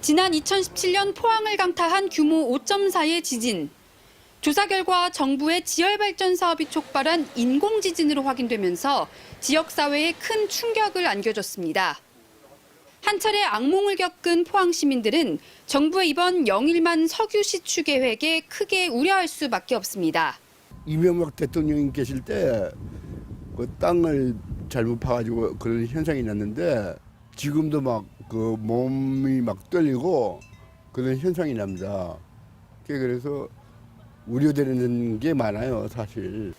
지난 2017년 포항을 강타한 규모 5.4의 지진. 조사 결과 정부의 지열발전 사업이 촉발한 인공지진으로 확인되면서 지역사회에 큰 충격을 안겨줬습니다. 한 차례 악몽을 겪은 포항 시민들은 정부의 이번 영일만 석유 시추 계획에 크게 우려할 수밖에 없습니다. 이명박 대통령이 계실 때 그 땅을 잘못 파가지고 그런 현상이 났는데 지금도 막 그 몸이 막 떨리고 그런 현상이 납니다. 그래서 우려되는 게 많아요, 사실.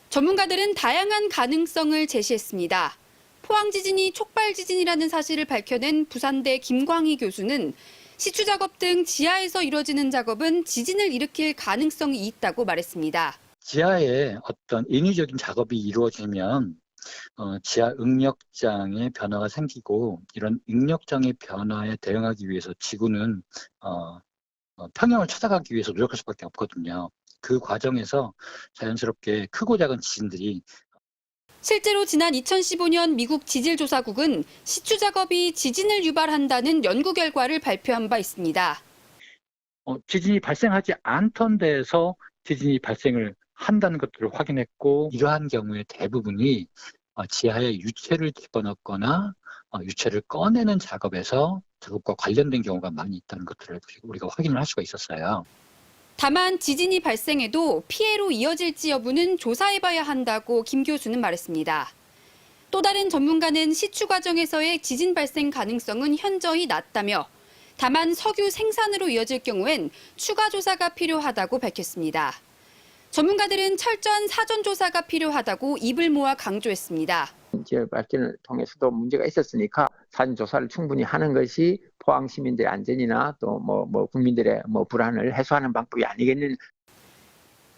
전문가들은 다양한 가능성을 제시했습니다. 포항 지진이 촉발 지진이라는 사실을 밝혀낸 부산대 김광희 교수는 시추 작업 등 지하에서 이루어지는 작업은 지진을 일으킬 가능성이 있다고 말했습니다. 지하에 어떤 인위적인 작업이 이루어지면 지하 응력장의 변화가 생기고 이런 응력장의 변화에 대응하기 위해서 지구는 평형을 찾아가기 위해서 노력할 수밖에 없거든요. 그 과정에서 자연스럽게 크고 작은 지진들이 실제로 지난 2015년 미국 지질조사국은 시추 작업이 지진을 유발한다는 연구 결과를 발표한 바 있습니다. 지진이 발생하지 않던 데에서 지진이 발생을 한다는 것들을 확인했고 이러한 경우에 대부분이 지하에 유체를 집어넣거나 유체를 꺼내는 작업과 관련된 경우가 많이 있다는 것들을 우리가 확인을 할 수가 있었어요. 다만 지진이 발생해도 피해로 이어질지 여부는 조사해봐야 한다고 김 교수는 말했습니다. 또 다른 전문가는 시추 과정에서의 지진 발생 가능성은 현저히 낮다며 다만 석유 생산으로 이어질 경우엔 추가 조사가 필요하다고 밝혔습니다. 전문가들은 철저한 사전 조사가 필요하다고 입을 모아 강조했습니다. 지열 발전을 통해서도 문제가 있었으니까 사전 조사를 충분히 하는 것이 포항 시민들의 안전이나 또 국민들의 불안을 해소하는 방법이 아니겠는.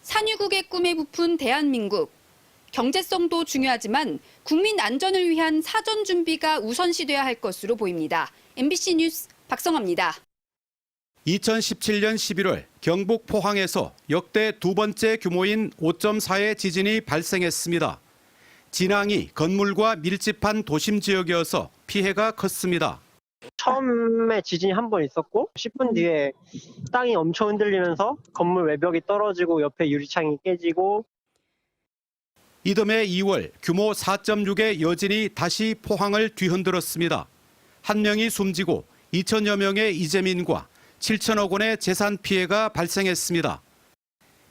산유국의 꿈에 부푼 대한민국. 경제성도 중요하지만 국민 안전을 위한 사전 준비가 우선시돼야 할 것으로 보입니다. MBC 뉴스 박성아입니다. 2017년 11월 경북 포항에서 역대 두 번째 규모인 5.4의 지진이 발생했습니다. 진앙이 건물과 밀집한 도심 지역이어서 피해가 컸습니다. 처음에 지진이 한 번 있었고 10분 뒤에 땅이 엄청 흔들리면서 건물 외벽이 떨어지고 옆에 유리창이 깨지고 이듬해 2월 규모 4.6의 여진이 다시 포항을 뒤흔들었습니다. 한 명이 숨지고 2천여 명의 이재민과 7천억 원의 재산 피해가 발생했습니다.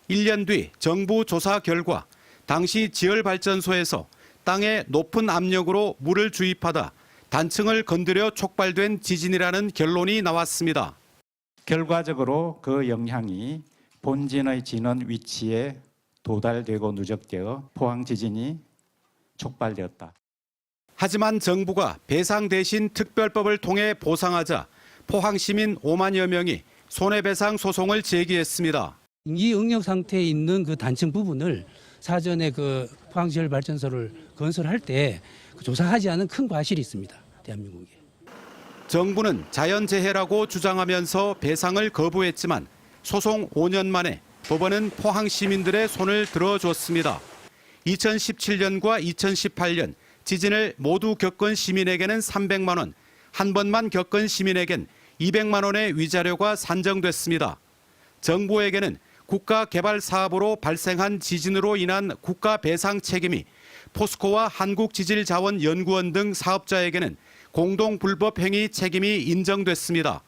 1년 뒤 정부 조사 결과 당시 지열발전소에서 땅에 높은 압력으로 물을 주입하다 단층을 건드려 촉발된 지진이라는 결론이 나왔습니다. 결과적으로 그 영향이 본진의 진원 위치에 도달되고 누적되어 포항 지진이 촉발되었다. 하지만 정부가 배상 대신 특별법을 통해 보상하자 포항 시민 5만여 명이 손해배상 소송을 제기했습니다. 이 응력 상태에 있는 그 단층 부분을 사전에 그 포항지열발전소를 건설할 때 조사하지 않은 큰 과실이 있습니다. 대한민국에. 정부는 자연재해라고 주장하면서 배상을 거부했지만 소송 5년 만에 법원은 포항 시민들의 손을 들어줬습니다. 2017년과 2018년 지진을 모두 겪은 시민에게는 300만 원, 한 번만 겪은 시민에겐 200만 원의 위자료가 산정됐습니다. 정부에게는 국가개발사업으로 발생한 지진으로 인한 국가 배상 책임이 포스코와 한국지질자원연구원 등 사업자에게는 공동불법행위 책임이 인정됐습니다.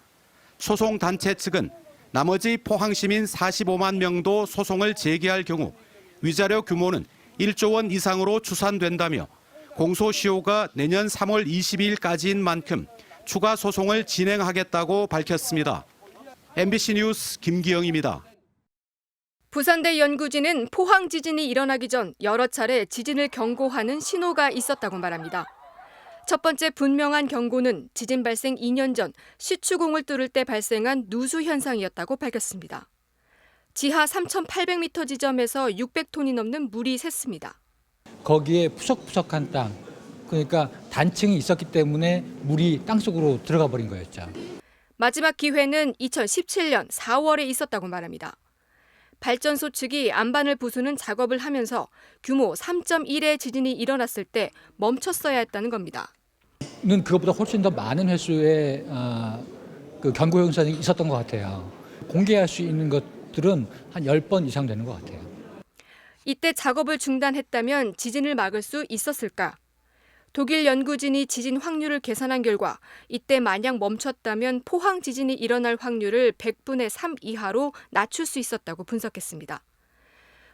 소송단체 측은 나머지 포항시민 45만 명도 소송을 제기할 경우 위자료 규모는 1조 원 이상으로 추산된다며 공소시효가 내년 3월 22일까지인 만큼 추가 소송을 진행하겠다고 밝혔습니다. MBC 뉴스 김기영입니다. 부산대 연구진은 포항 지진이 일어나기 전 여러 차례 지진을 경고하는 신호가 있었다고 말합니다. 첫 번째 분명한 경고는 지진 발생 2년 전 시추공을 뚫을 때 발생한 누수 현상이었다고 밝혔습니다. 지하 3,800m 지점에서 600톤이 넘는 물이 샜습니다. 거기에 푸석푸석한 땅, 그러니까 단층이 있었기 때문에 물이 땅속으로 들어가 버린 거였죠. 마지막 기회는 2017년 4월에 있었다고 말합니다. 발전소 측이 안반을 부수는 작업을 하면서 규모 3.1의 지진이 일어났을 때 멈췄어야 했다는 겁니다. 는 그것보다 훨씬 더 많은 횟수의 그 경고 영상이 있었던 것 같아요. 공개할 수 있는 것들은 한 10번 이상 되는 것 같아요. 이때 작업을 중단했다면 지진을 막을 수 있었을까? 독일 연구진이 지진 확률을 계산한 결과 이때 만약 멈췄다면 포항 지진이 일어날 확률을 100분의 3 이하로 낮출 수 있었다고 분석했습니다.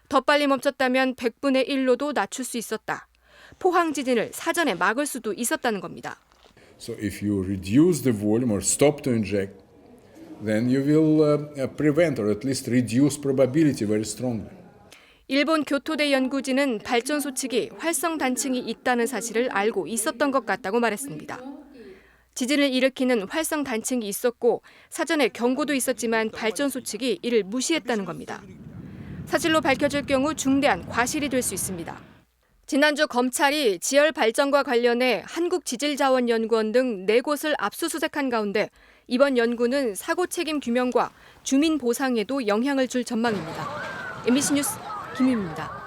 더 빨리 멈췄다면 100분의 1로도 낮출 수 있었다. 포항 지진을 사전에 막을 수도 있었다는 겁니다. So if you reduce the volume or stop to inject, then you will prevent or at least reduce probability very strongly. 일본 교토대 연구진은 발전소 측이 활성 단층이 있다는 사실을 알고 있었던 것 같다고 말했습니다. 지진을 일으키는 활성 단층이 있었고 사전에 경고도 있었지만 발전소 측이 이를 무시했다는 겁니다. 사실로 밝혀질 경우 중대한 과실이 될 수 있습니다. 지난주 검찰이 지열 발전과 관련해 한국지질자원연구원 등 4곳을 압수수색한 가운데 이번 연구는 사고 책임 규명과 주민 보상에도 영향을 줄 전망입니다. MBC 뉴스 김유미입니다.